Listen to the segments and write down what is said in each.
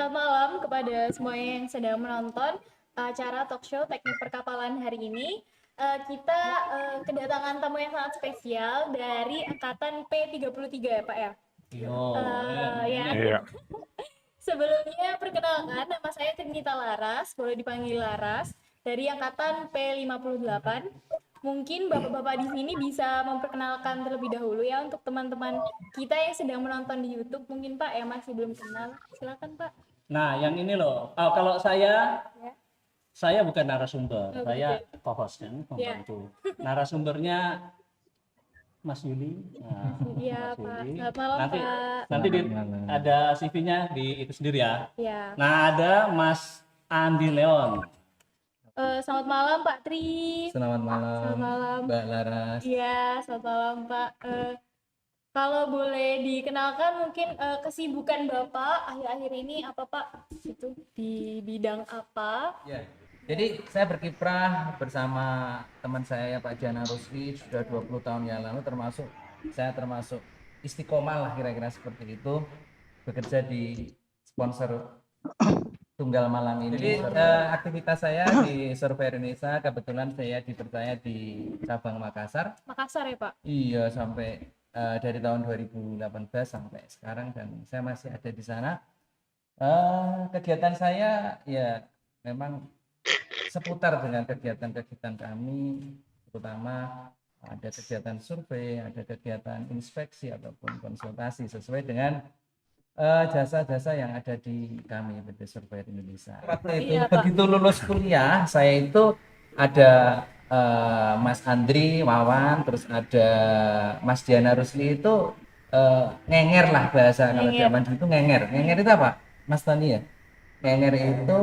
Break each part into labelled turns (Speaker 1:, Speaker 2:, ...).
Speaker 1: selamat malam kepada semuanya yang sedang menonton acara talk show Teknik Perkapalan hari ini. Kita kedatangan tamu yang sangat spesial dari angkatan P33 ya Pak ya? Ya.
Speaker 2: Iya.
Speaker 1: Sebelumnya perkenalkan, nama saya Trinita Laras, boleh dipanggil Laras, dari angkatan P58. Mungkin bapak-bapak di sini bisa memperkenalkan terlebih dahulu ya untuk teman-teman kita yang sedang menonton di YouTube. Mungkin Pak yang masih belum kenal, silakan Pak.
Speaker 3: Nah, yang ini loh. Kalau saya
Speaker 1: Ya.
Speaker 3: bukan narasumber,
Speaker 1: Oh,
Speaker 3: saya
Speaker 1: gitu.
Speaker 3: co-host kan,
Speaker 1: Ya.
Speaker 3: pembantu. Narasumbernya Mas Yuli. Nah,
Speaker 1: Iya
Speaker 3: Mas
Speaker 1: Pak,
Speaker 3: Yuli.
Speaker 1: selamat malam
Speaker 3: Nanti
Speaker 1: Pak.
Speaker 3: nanti ada CV-nya di itu sendiri ya.
Speaker 1: Ya.
Speaker 3: Nah, ada Mas Andi Leon.
Speaker 1: Selamat malam Pak Tri.
Speaker 4: Selamat malam,
Speaker 1: Selamat malam.
Speaker 4: Mbak Laras.
Speaker 1: Iya, selamat malam Pak. Kalau boleh dikenalkan mungkin kesibukan Bapak akhir-akhir ini apa Pak? Itu di bidang apa?
Speaker 4: Ya, jadi saya berkiprah bersama teman saya Pak Jana Rusli sudah 20 tahun yang lalu, saya termasuk istiqomah lah kira-kira seperti itu, bekerja di sponsor Tunggal Malang ini. Jadi aktivitas saya di Survei Indonesia, kebetulan saya dipercaya di cabang Makassar.
Speaker 1: Makassar ya Pak?
Speaker 4: Iya, sampai dari tahun 2018 sampai sekarang, dan saya masih ada di sana. Kegiatan saya ya memang seputar dengan kegiatan-kegiatan kami, terutama ada kegiatan survei, ada kegiatan inspeksi ataupun konsultasi sesuai dengan jasa-jasa yang ada di kami PT Survei Indonesia. Waktu itu
Speaker 1: Iya, Pak.
Speaker 4: begitu lulus kuliah, saya itu ada Mas Andri Wawan, terus ada Mas Diana Rusli itu ngenger lah bahasa kalau
Speaker 1: Ngenger.
Speaker 4: zaman dulu itu ngenger. Ngenger itu apa, Mas Tani ya? Ngenger itu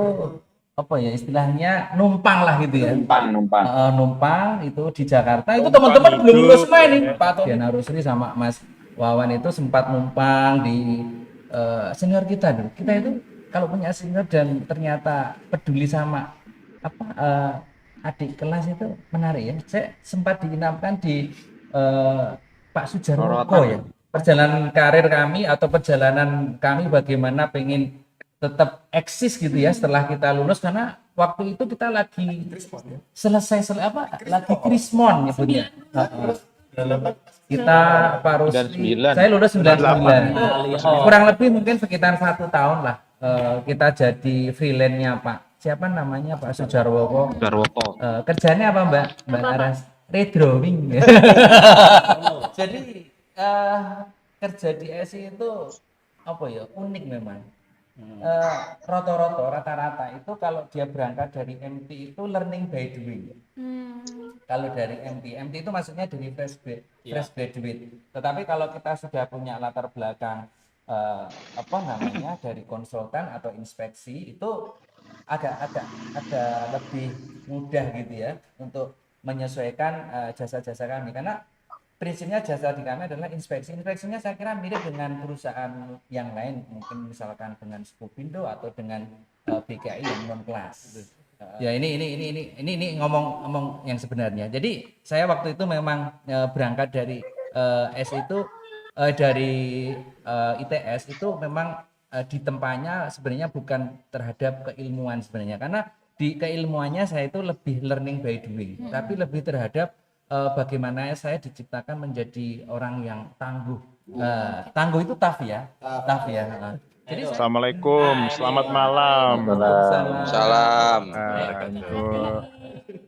Speaker 4: apa ya istilahnya, numpang lah gitu ya. Numpang itu di Jakarta itu teman-teman belum lulus semua ini. Pak Diana Rusli sama Mas Wawan itu sempat numpang di senior kita dulu. Kita itu kalau punya senior dan ternyata peduli sama apa adik kelas itu menarik ya. Saya sempat diinapkan di Pak Sujarwoko ya. Perjalanan karir kami atau perjalanan kami bagaimana pengen tetap eksis gitu ya setelah kita lulus, karena waktu itu kita lagi lagi krismon nyebutnya. Kita Pak Rusli, saya lulus 99. Kurang lebih mungkin sekitar 1 tahun lah kita jadi freelance-nya Pak. Siapa namanya Pak Sujarwoko. Kerjanya apa Mbak Aras? Redrawing. Jadi kerja di SI itu apa ya, unik memang. Rata-rata itu kalau dia berangkat dari MT itu learning by doing. Kalau dari MT itu maksudnya dari fresh graduate. Tetapi kalau kita sudah punya latar belakang dari konsultan atau inspeksi, itu agak lebih mudah gitu ya untuk menyesuaikan jasa-jasa kami, karena prinsipnya jasa di kami adalah inspeksinya saya kira mirip dengan perusahaan yang lain, mungkin misalkan dengan Skupindo atau dengan BKI yang non kelas. Ya ini ngomong yang sebenarnya. Jadi saya waktu itu memang berangkat dari ITS itu memang ditempanya sebenarnya bukan terhadap keilmuan sebenarnya, karena di keilmuannya saya itu lebih learning by doing, tapi lebih terhadap bagaimana saya diciptakan menjadi orang yang tangguh. Tangguh itu tough ya. Jadi
Speaker 2: Assalamualaikum, selamat malam.
Speaker 5: Salam.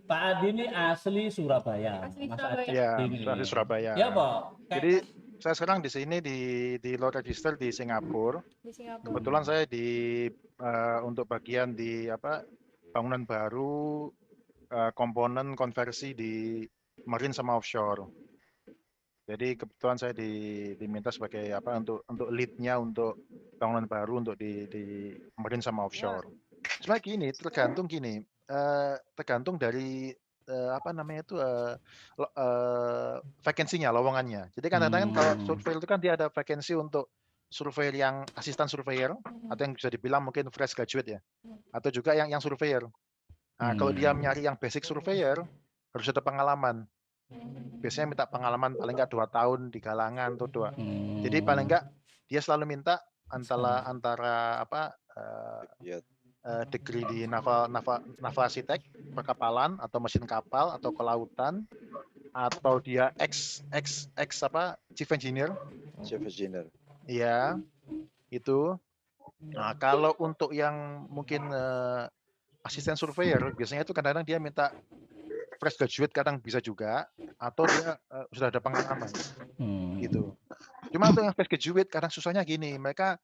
Speaker 3: Pak Adi ini asli Surabaya.
Speaker 1: Asli
Speaker 3: Mas
Speaker 1: Surabaya.
Speaker 3: Aceh
Speaker 2: Iya,
Speaker 3: ini.
Speaker 2: dari Surabaya.
Speaker 3: Ya, Pak.
Speaker 2: Jadi saya sekarang di sini di law register di Singapura.
Speaker 1: Di Singapura.
Speaker 2: Kebetulan saya untuk bagian di bangunan baru, komponen konversi di marine sama offshore. Jadi kebetulan saya diminta sebagai untuk lead-nya untuk bangunan baru untuk di marine sama offshore. Sebenarnya tergantung dari vakansinya, lowongannya. Jadi kadang-kadang kalau surveyor itu kan dia ada vakansi untuk surveyor yang asisten surveyor atau yang bisa dibilang mungkin fresh graduate ya, atau juga yang surveyor. Nah, kalau dia nyari yang basic surveyor harus ada pengalaman. Biasanya minta pengalaman paling nggak 2 tahun di galangan atau 2. Jadi paling nggak dia selalu minta antara
Speaker 5: Ya.
Speaker 2: degree di naval arsitek, perkapalan atau mesin kapal atau kelautan, atau dia chief engineer,
Speaker 5: Chief Engineer.
Speaker 2: ya itu. Nah, kalau untuk yang mungkin asisten surveyor, biasanya itu kadang-kadang dia minta fresh graduate, kadang bisa juga, atau dia sudah ada pengalaman gitu. Cuma untuk yang fresh graduate kadang susahnya gini, mereka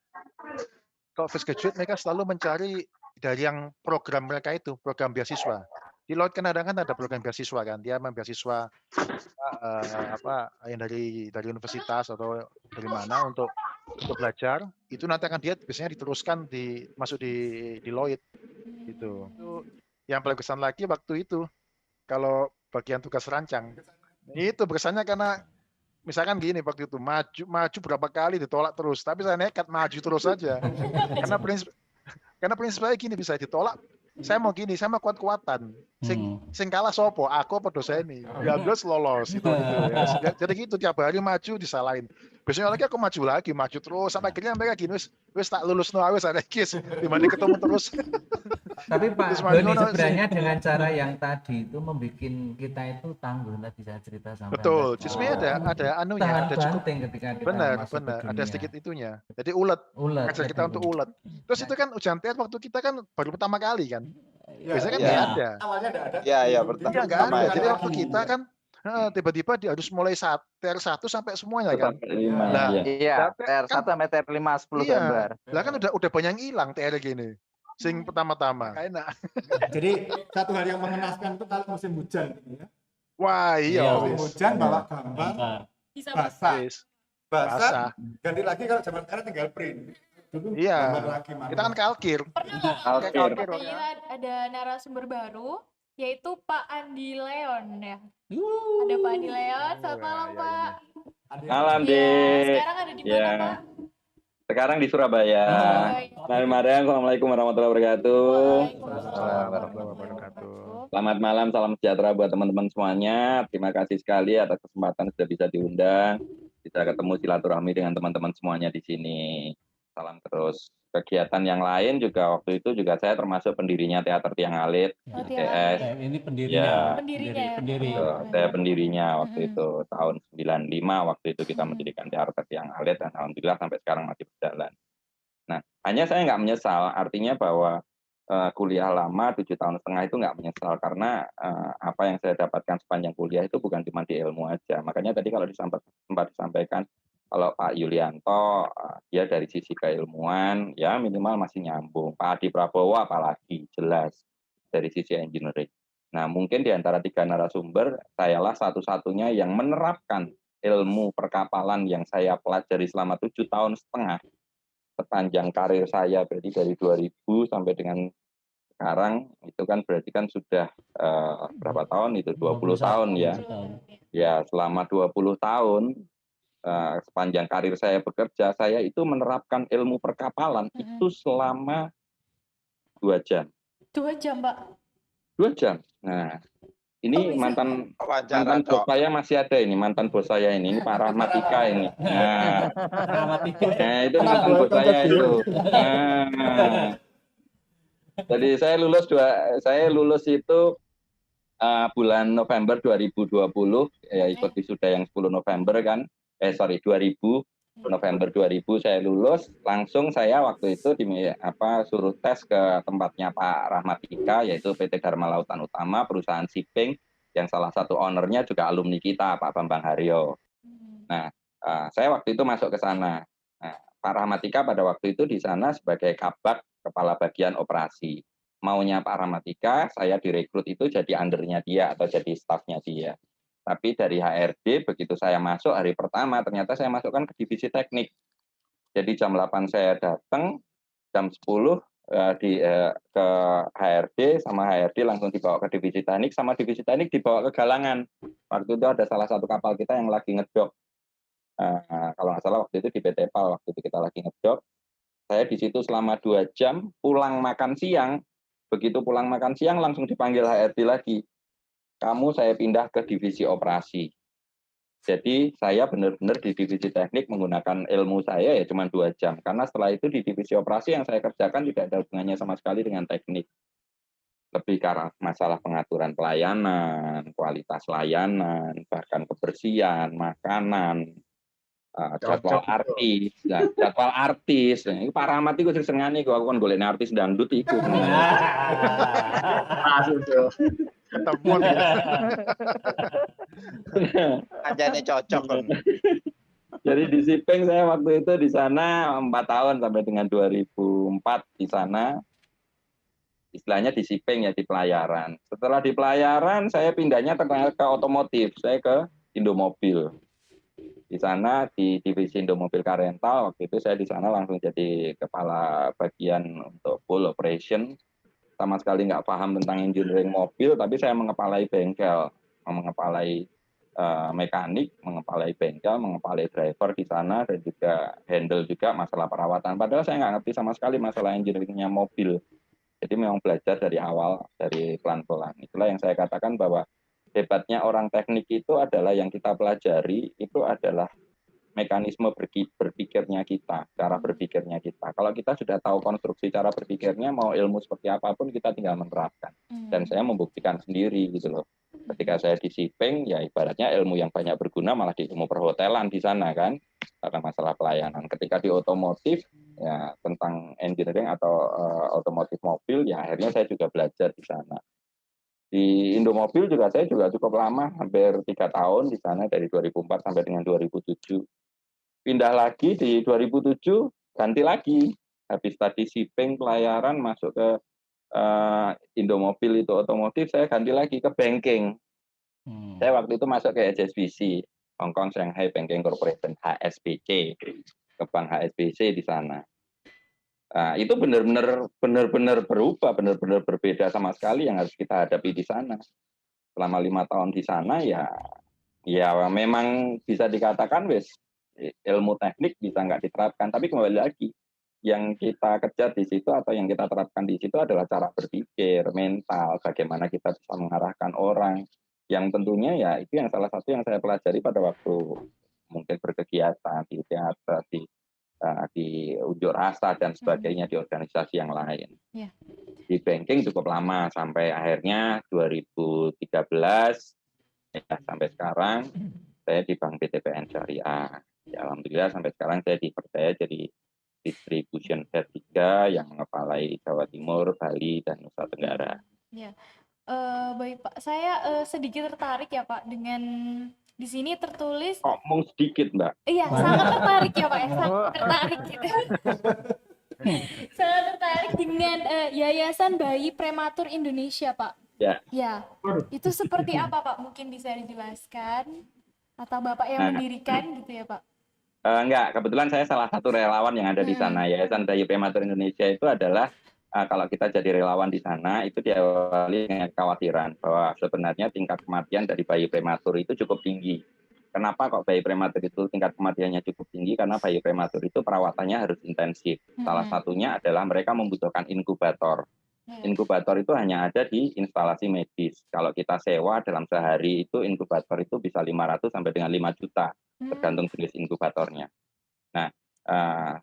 Speaker 2: kalau fresh graduate mereka selalu mencari dari yang program mereka itu, program beasiswa. Di Laut kadang-kadang kan ada program beasiswa kan, dia beasiswa yang dari universitas atau dari mana untuk belajar, itu nanti akan dia biasanya diteruskan masuk di Lloyd gitu. Itu yang paling kesan lagi waktu itu kalau bagian tugas rancang. Itu berkesannya karena misalkan gini, waktu itu maju berapa kali ditolak terus, tapi saya nekat maju terus saja. Karena prinsipnya gini, bisa ditolak, saya mau gini, saya mau kuat-kuatan. Sing kalah sopo, aku apa dosen ini. Ya lolos gitu ya. Jadi gitu tiap hari maju disalahin. Biasanya lagi aku maju terus sampai akhirnya mereka gini, wis tak lulus no wis ada kis dimana ketemu terus.
Speaker 4: Tapi Pak
Speaker 2: Terus
Speaker 4: Doni
Speaker 2: ngono
Speaker 4: sebenarnya
Speaker 2: sih.
Speaker 4: dengan cara yang tadi itu membuat kita itu tangguh lah, bisa cerita sampai
Speaker 2: Betul,
Speaker 4: Anda.
Speaker 2: justru ada anunya,
Speaker 4: Tahan
Speaker 2: ada cukup
Speaker 4: banting ketika kita
Speaker 2: benar,
Speaker 4: masuk ke
Speaker 2: ada
Speaker 4: dunia.
Speaker 2: sedikit itunya. Jadi ulet, ngajar kita untuk ulet. Terus itu kan ujian TR waktu kita kan baru pertama kali kan. Biasanya kan
Speaker 5: Iya.
Speaker 2: nggak ada.
Speaker 6: Awalnya nggak ada.
Speaker 5: Iya,
Speaker 2: Iya,
Speaker 5: pertama
Speaker 2: nggak ada. Jadi
Speaker 5: aja.
Speaker 2: waktu kita kan tiba-tiba harus mulai TR1 sampai semuanya kan.
Speaker 7: Sampai 5.
Speaker 2: Lah,
Speaker 7: Iya,
Speaker 2: kan,
Speaker 7: TR1 sampai TR5 10
Speaker 2: iya.
Speaker 7: gambar.
Speaker 2: Lah kan udah banyak yang hilang TR gini. Sing pertama-tama. Nggak enak.
Speaker 6: Jadi satu hal yang mengenaskan itu kalau musim hujan gitu ya.
Speaker 2: Wah, iya.
Speaker 6: Musim
Speaker 2: wis.
Speaker 6: hujan bawa gambar
Speaker 1: Bisa
Speaker 6: basah.
Speaker 2: Wis.
Speaker 6: Basah.
Speaker 2: Basah.
Speaker 6: Ganti lagi kalau zaman sekarang tinggal print. Dulu
Speaker 2: Iya.
Speaker 6: gambar lagi manual.
Speaker 2: Kita kan kalkir.
Speaker 7: Kalkir.
Speaker 2: Kalkir.
Speaker 1: Kita ada narasumber baru, yaitu Pak Andi Leon ya. Ada Pak Andi Leon, selamat malam
Speaker 2: Iya,
Speaker 1: Pak.
Speaker 7: Malam,
Speaker 1: Iya,
Speaker 7: Dek.
Speaker 1: sekarang ada di mana
Speaker 7: Ya.
Speaker 1: Pak?
Speaker 7: Sekarang di Surabaya. Selamat malam, Assalamualaikum warahmatullahi wabarakatuh.
Speaker 2: Waalaikumsalam warahmatullahi wabarakatuh.
Speaker 7: Selamat malam, salam sejahtera buat teman-teman semuanya. Terima kasih sekali atas kesempatan sudah bisa diundang, bisa ketemu silaturahmi dengan teman-teman semuanya di sini. Salam terus. Kegiatan yang lain juga waktu itu juga saya termasuk pendirinya Teater Tiang Alit,
Speaker 1: Oh,
Speaker 7: ITS.
Speaker 3: Ini pendirinya.
Speaker 7: Ya.
Speaker 1: Pendirinya.
Speaker 3: Pendiri.
Speaker 7: Saya pendirinya waktu itu tahun 95 waktu itu kita mendirikan Teater Tiang Alit dan alhamdulillah sampai sekarang masih berjalan. Nah, hanya saya nggak menyesal, artinya bahwa kuliah lama 7,5 tahun itu nggak menyesal karena apa yang saya dapatkan sepanjang kuliah itu bukan cuma di ilmu aja. Makanya tadi kalau sempat disampaikan kalau Pak Yulianto dia dari sisi keilmuan ya minimal masih nyambung. Pak Adi Prabowo apalagi jelas dari sisi engineering. Nah, mungkin di antara 3 narasumber sayalah satu-satunya yang menerapkan ilmu perkapalan yang saya pelajari selama 7,5 tahun sepanjang karir saya, berarti dari 2000 sampai dengan sekarang itu kan berarti kan sudah berapa tahun itu 20 tahun ya. Ya, selama 20 tahun sepanjang karir saya bekerja, saya itu menerapkan ilmu perkapalan itu selama 2 jam.
Speaker 1: 2 jam, Pak.
Speaker 7: 2 jam. Nah, ini mantan
Speaker 5: Wawancara,
Speaker 7: bos
Speaker 5: Cok.
Speaker 7: saya masih ada ini, mantan bos saya ini Pak Rahmatika ini. Nah, itu mantan bos saya itu. Nah, jadi saya lulus itu bulan November 2020, ya ikut wisuda yang 10 November kan. 2000 November 2000 saya lulus, langsung saya waktu itu suruh tes ke tempatnya Pak Rahmatika, yaitu PT Dharma Lautan Utama, perusahaan shipping yang salah satu ownernya juga alumni kita, Pak Bambang Haryo. Nah, saya waktu itu masuk ke sana. Nah, Pak Rahmatika pada waktu itu di sana sebagai kabak kepala bagian operasi. Maunya Pak Rahmatika, saya direkrut itu jadi undernya dia atau jadi staffnya dia. Tapi dari HRD begitu saya masuk hari pertama ternyata saya masukkan ke divisi teknik. Jadi jam 8 saya datang, jam 10 ke HRD, sama HRD langsung dibawa ke divisi teknik, sama divisi teknik dibawa ke galangan. Waktu itu ada salah satu kapal kita yang lagi ngedok. Kalau nggak salah waktu itu di PT PAL, waktu itu kita lagi ngedok. Saya di situ selama 2 jam, pulang makan siang. Begitu pulang makan siang langsung dipanggil HRD lagi. Kamu saya pindah ke divisi operasi. Jadi saya benar-benar di divisi teknik menggunakan ilmu saya ya cuma 2 jam. Karena setelah itu di divisi operasi yang saya kerjakan tidak ada hubungannya sama sekali dengan teknik. Lebih ke arah masalah pengaturan pelayanan, kualitas layanan, bahkan kebersihan, makanan, jadwal artis, jadwal artis. Ini Pak Rahmat itu sesengane kok aku kan golek artis dangdut iku.
Speaker 2: Ketemuan ya.
Speaker 5: Anjane cocok kok.
Speaker 7: Jadi di Sipeng saya waktu itu di sana 4 tahun sampai dengan 2004 di sana. Istilahnya di Sipeng ya di pelayaran. Setelah di pelayaran saya pindahnya ke otomotif, saya ke Indomobil. Di sana di divisi Indomobil Car Rental, waktu itu saya di sana langsung jadi kepala bagian untuk full operation. Sama sekali nggak paham tentang engineering mobil, tapi saya mengepalai bengkel, mengepalai mekanik, mengepalai bengkel, mengepalai driver di sana, dan juga handle juga masalah perawatan. Padahal saya nggak ngerti sama sekali masalah engineeringnya mobil. Jadi memang belajar dari awal, dari pelan-pelan. Itulah yang saya katakan bahwa hebatnya orang teknik itu adalah yang kita pelajari, itu adalah mekanisme berpikirnya kita, cara berpikirnya kita. Kalau kita sudah tahu konstruksi cara berpikirnya, mau ilmu seperti apapun kita tinggal menerapkan. Dan saya membuktikan sendiri gitu loh. Ketika saya di Sipeng, ya ibaratnya ilmu yang banyak berguna malah di ilmu perhotelan di sana kan, karena masalah pelayanan. Ketika di otomotif, ya tentang engineering atau otomotif mobil, ya akhirnya saya juga belajar di sana. Di Indomobil juga saya juga cukup lama, hampir 3 tahun di sana dari 2004 sampai dengan 2007. Pindah lagi di 2007, ganti lagi. Habis tadi Sipeng pelayaran masuk ke Indomobil itu otomotif, saya ganti lagi ke banking. Saya waktu itu masuk ke HSBC, Hong Kong Shanghai Banking Corporation, HSBC, ke Bank HSBC di sana. Nah, itu benar-benar berubah, benar-benar berbeda sama sekali yang harus kita hadapi di sana. Selama 5 tahun di sana ya memang bisa dikatakan ilmu teknik bisa nggak diterapkan, tapi kembali lagi yang kita kejar di situ atau yang kita terapkan di situ adalah cara berpikir, mental, bagaimana kita bisa mengarahkan orang. Yang tentunya ya itu yang salah satu yang saya pelajari pada waktu mungkin berkegiatan di teater, di unjuk rasa dan sebagainya di organisasi yang lain.
Speaker 1: Yeah.
Speaker 7: Di banking cukup lama sampai akhirnya 2013 ya, sampai sekarang saya di Bank BTPN Syariah. Ya, alhamdulillah sampai sekarang saya dipercaya jadi distribution head 3 yang mengepalai Jawa Timur, Bali dan Nusa Tenggara.
Speaker 1: Ya. Baik Pak, saya sedikit tertarik ya Pak dengan di sini tertulis.
Speaker 7: Ngomong sedikit Mbak.
Speaker 1: Iya, sangat tertarik ya Pak, sangat tertarik gitu. Sangat tertarik dengan Yayasan Bayi Prematur Indonesia Pak.
Speaker 7: Ya.
Speaker 1: Ya, itu seperti apa Pak? Mungkin bisa dijelaskan atau Bapak yang mendirikan gitu ya Pak?
Speaker 7: Enggak, kebetulan saya salah satu relawan yang ada di sana. Yayasan Bayi Prematur Indonesia itu adalah kalau kita jadi relawan di sana itu diawali dengan kekhawatiran bahwa sebenarnya tingkat kematian dari bayi prematur itu cukup tinggi. Kenapa kok bayi prematur itu tingkat kematiannya cukup tinggi? Karena bayi prematur itu perawatannya harus intensif. Salah satunya adalah mereka membutuhkan inkubator. Inkubator itu hanya ada di instalasi medis. Kalau kita sewa dalam sehari itu inkubator itu bisa 500 sampai dengan 5 juta, tergantung jenis inkubatornya. Nah,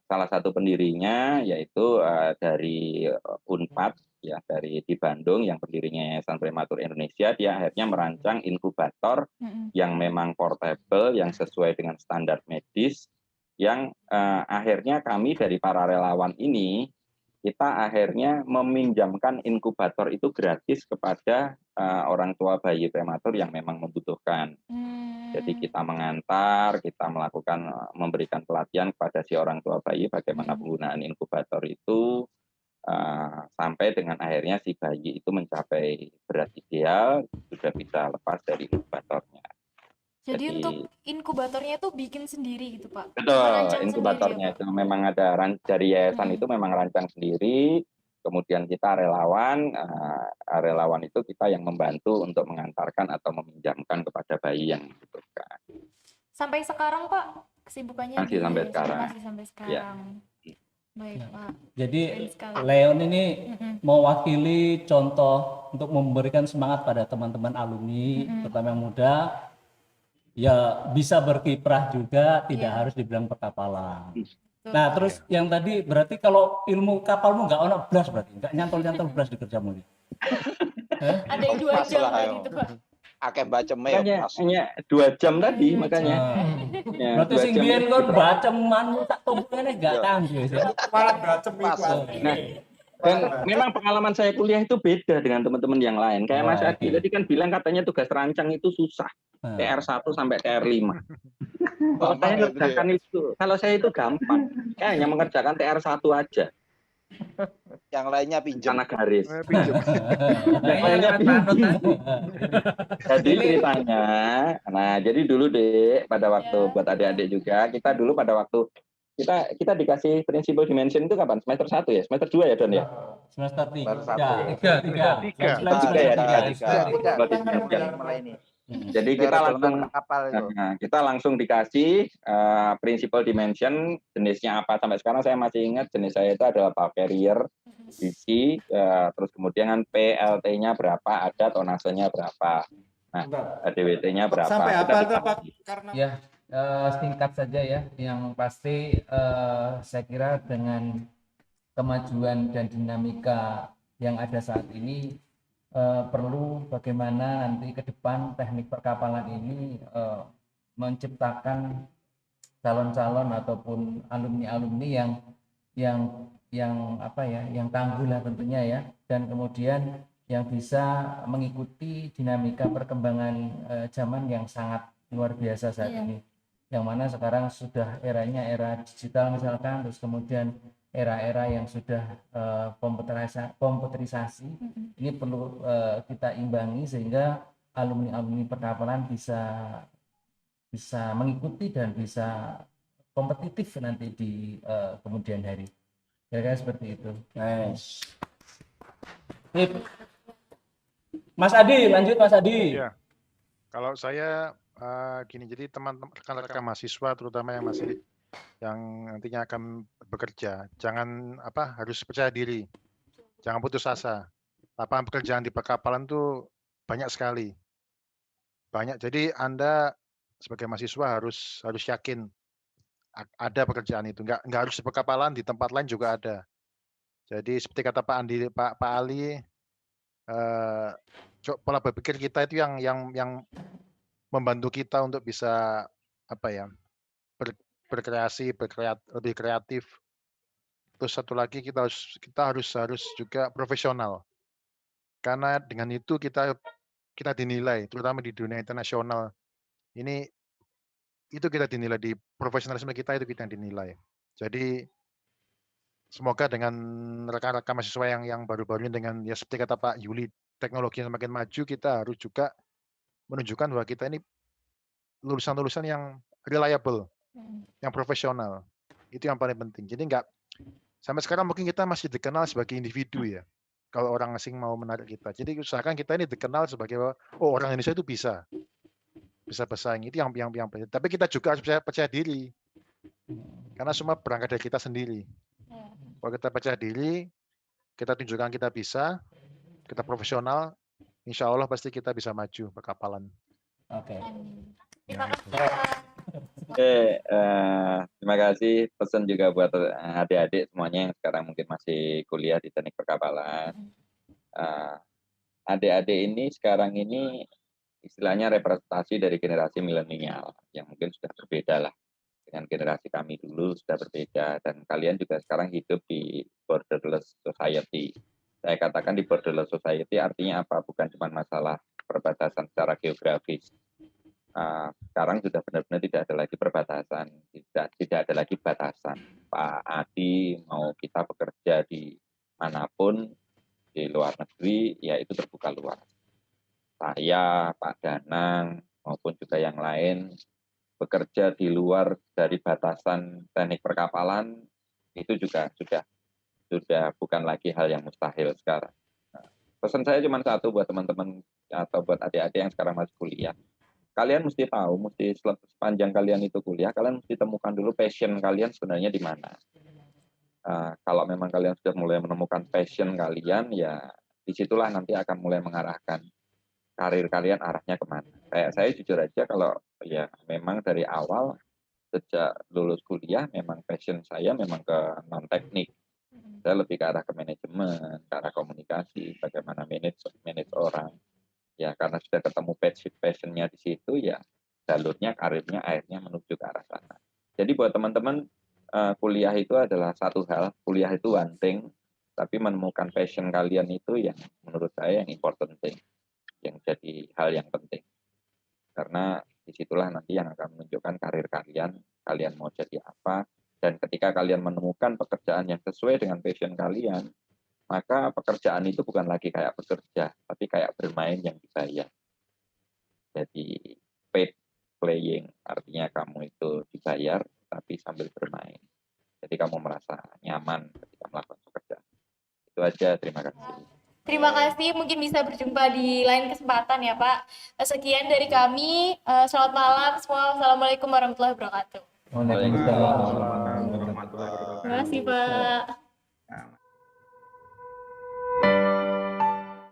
Speaker 7: salah satu pendirinya yaitu dari Unpad ya, dari di Bandung yang pendirinya Yayasan Prematur Indonesia. Dia akhirnya merancang inkubator yang memang portable, yang sesuai dengan standar medis, yang akhirnya kami dari para relawan ini kita akhirnya meminjamkan inkubator itu gratis kepada orang tua bayi prematur yang memang membutuhkan. Jadi kita mengantar, kita melakukan memberikan pelatihan kepada si orang tua bayi bagaimana penggunaan inkubator itu sampai dengan akhirnya si bayi itu mencapai berat ideal, sudah bisa lepas dari inkubatornya.
Speaker 1: Jadi untuk inkubatornya itu bikin sendiri gitu Pak?
Speaker 7: Betul, inkubatornya itu memang ada dari yayasan itu memang rancang sendiri. Kemudian kita relawan itu kita yang membantu untuk mengantarkan atau meminjamkan kepada bayi yang membutuhkan.
Speaker 1: Sampai sekarang Pak kesibukannya
Speaker 7: Masih sampai sekarang.
Speaker 1: Masih sampai sekarang. Ya. Baik Pak.
Speaker 3: Jadi Leon ini mewakili contoh untuk memberikan semangat pada teman-teman alumni, terutama yang muda, ya bisa berkiprah juga, tidak
Speaker 1: Iya.
Speaker 3: harus dibilang perkapalan.
Speaker 1: Betul.
Speaker 3: Nah, terus yang tadi berarti kalau ilmu kapalmu nggak ono blas berarti, nggak nyantol-nyantol blas di kerjamu.
Speaker 1: Ada yang 2
Speaker 5: Pas
Speaker 1: jam
Speaker 5: lah,
Speaker 1: tadi
Speaker 5: ayo.
Speaker 1: tuh, Pak.
Speaker 5: Akeh baceme ya
Speaker 7: Makanya
Speaker 5: pas.
Speaker 7: hanya 2 jam tadi, makanya.
Speaker 3: Nah,
Speaker 7: Ya,
Speaker 3: berarti
Speaker 7: 2
Speaker 3: sing
Speaker 7: jam
Speaker 3: biyen
Speaker 7: itu
Speaker 3: kon
Speaker 7: kita-
Speaker 3: baca manut tak tombone nggak
Speaker 5: Iya.
Speaker 3: tangguh ya.
Speaker 6: Malah bacem
Speaker 5: Pas.
Speaker 6: itu.
Speaker 7: Nah, dan memang pengalaman saya kuliah itu beda dengan teman-teman yang lain. Kayak Mas
Speaker 3: Wah,
Speaker 7: Adi
Speaker 3: oke.
Speaker 7: tadi kan bilang katanya tugas rancang itu susah.
Speaker 3: Nah,
Speaker 7: TR1 sampai TR5. Kalau
Speaker 5: Gampang
Speaker 7: saya
Speaker 5: ya,
Speaker 7: ngerjakan itu, kalau saya itu gampang. Saya hanya mengerjakan TR1 aja.
Speaker 5: Yang lainnya pinjem.
Speaker 7: Rencana garis.
Speaker 2: Pinjam.
Speaker 7: Yang lainnya
Speaker 4: Manut
Speaker 7: pinjam.
Speaker 4: tadi.
Speaker 7: Jadi ceritanya, nah jadi dulu deh pada waktu
Speaker 1: Ya.
Speaker 7: buat adik-adik juga, kita dulu pada waktu kita dikasih principal dimension itu kapan? Semester 1 ya? Semester 2 ya Don ya?
Speaker 3: semester 3.
Speaker 5: Baru satu.
Speaker 3: Tiga.
Speaker 2: Tiga.
Speaker 7: Tiga ya,
Speaker 5: Tiga.
Speaker 7: tiga.
Speaker 6: mulai ini.
Speaker 7: Jadi kita langsung
Speaker 5: kapal itu.
Speaker 7: Nah, kita langsung dikasih principal dimension, jenisnya apa. Sampai sekarang saya masih ingat jenis saya itu adalah power carrier, DC, terus kemudian PLT-nya berapa, ada tonasenya berapa, nah DWT-nya berapa.
Speaker 6: Sampai
Speaker 7: Kita
Speaker 6: hafal tuh
Speaker 7: dikasih.
Speaker 6: Pak karena
Speaker 4: Ya, singkat saja ya. Yang pasti saya kira dengan kemajuan dan dinamika yang ada saat ini perlu bagaimana nanti ke depan teknik perkapalan ini menciptakan calon-calon ataupun alumni-alumni yang apa ya, yang tangguh lah tentunya ya, dan kemudian yang bisa mengikuti dinamika perkembangan zaman yang sangat luar biasa saat
Speaker 1: Iya.
Speaker 4: ini, yang mana sekarang sudah eranya era digital misalkan, terus kemudian era-era yang sudah komputerisasi. Ini perlu kita imbangi sehingga alumni-alumni perkapalan bisa mengikuti dan bisa kompetitif nanti di kemudian hari. Kira-kira seperti itu.
Speaker 3: Nice. Sip. Mas Adi, lanjut Mas Adi.
Speaker 2: Iya. Kalau saya gini, jadi teman-teman rekan-rekan mahasiswa terutama yang nantinya akan bekerja, jangan harus percaya diri, jangan putus asa. Lapangan pekerjaan di perkapalan tuh banyak sekali, banyak. Jadi Anda sebagai mahasiswa harus yakin ada pekerjaan itu, nggak harus di perkapalan, di tempat lain juga ada. Jadi seperti kata Pak Andi, Pak Ali, pola berpikir kita itu yang membantu kita untuk bisa berkreasi, lebih kreatif. Terus satu lagi kita harus juga profesional. Karena dengan itu kita dinilai, terutama di dunia internasional. Itu kita dinilai, di profesionalisme kita itu kita yang dinilai. Jadi semoga dengan rekan-rekan mahasiswa yang baru-baru ini, dengan ya seperti kata Pak Yuli, teknologi yang semakin maju, kita harus juga menunjukkan bahwa kita ini lulusan-lulusan yang reliable, yang profesional. Itu yang paling penting. Jadi sampai sekarang mungkin kita masih dikenal sebagai individu ya, kalau orang asing mau menarik kita. Jadi usahakan kita ini dikenal sebagai orang Indonesia itu bisa bersaing. Itu yang penting. Tapi kita juga harus percaya diri, karena semua berangkat dari kita sendiri. Kalau kita percaya diri, kita tunjukkan kita bisa, kita profesional, insya Allah pasti kita bisa maju perkapalan.
Speaker 3: Oke.
Speaker 1: Terima kasih, Pak.
Speaker 7: Oke, terima kasih. Pesan juga buat adik-adik semuanya yang sekarang mungkin masih kuliah di teknik perkapalan. Adik-adik ini sekarang ini istilahnya representasi dari generasi milenial yang mungkin sudah berbeda lah dengan generasi kami dulu, sudah berbeda, dan kalian juga sekarang hidup di borderless society. Saya katakan di borderless society artinya apa? Bukan cuma masalah perbatasan secara geografis. Sekarang sudah benar-benar tidak ada lagi perbatasan, tidak ada lagi batasan. Pak Adi mau kita bekerja di manapun di luar negeri, ya itu terbuka luas. Saya, Pak Danang, maupun juga yang lain bekerja di luar dari batasan teknik perkapalan, itu juga sudah bukan lagi hal yang mustahil sekarang. Pesan saya cuma satu buat teman-teman atau buat adik-adik yang sekarang masih kuliah. Kalian mesti tahu, sepanjang kalian itu kuliah, kalian mesti temukan dulu passion kalian sebenarnya di mana. Kalau memang kalian sudah mulai menemukan passion kalian, ya disitulah nanti akan mulai mengarahkan karir kalian arahnya kemana. Kayak saya jujur aja, kalau ya memang dari awal sejak lulus kuliah memang passion saya memang ke non teknik. Saya lebih ke arah ke manajemen, ke arah komunikasi, bagaimana manage orang. Ya karena sudah ketemu passionnya di situ, ya jalurnya karirnya akhirnya menuju ke arah sana. Jadi buat teman-teman, kuliah itu adalah satu hal, kuliah itu one thing, tapi menemukan passion kalian itu yang menurut saya yang important thing, yang jadi hal yang penting. Karena disitulah nanti yang akan menunjukkan karir kalian, kalian mau jadi apa, dan ketika kalian menemukan pekerjaan yang sesuai dengan passion kalian, maka pekerjaan itu bukan lagi kayak bekerja, tapi kayak bermain yang dibayar. Jadi paid playing, artinya kamu itu dibayar tapi sambil bermain. Jadi kamu merasa nyaman ketika melakukan pekerjaan. Itu aja, terima kasih.
Speaker 1: Terima kasih, mungkin bisa berjumpa di lain kesempatan ya Pak. Sekian dari kami, selamat malam semua. Assalamualaikum warahmatullahi wabarakatuh.
Speaker 4: Waalaikumsalam.
Speaker 1: Terima kasih Pak.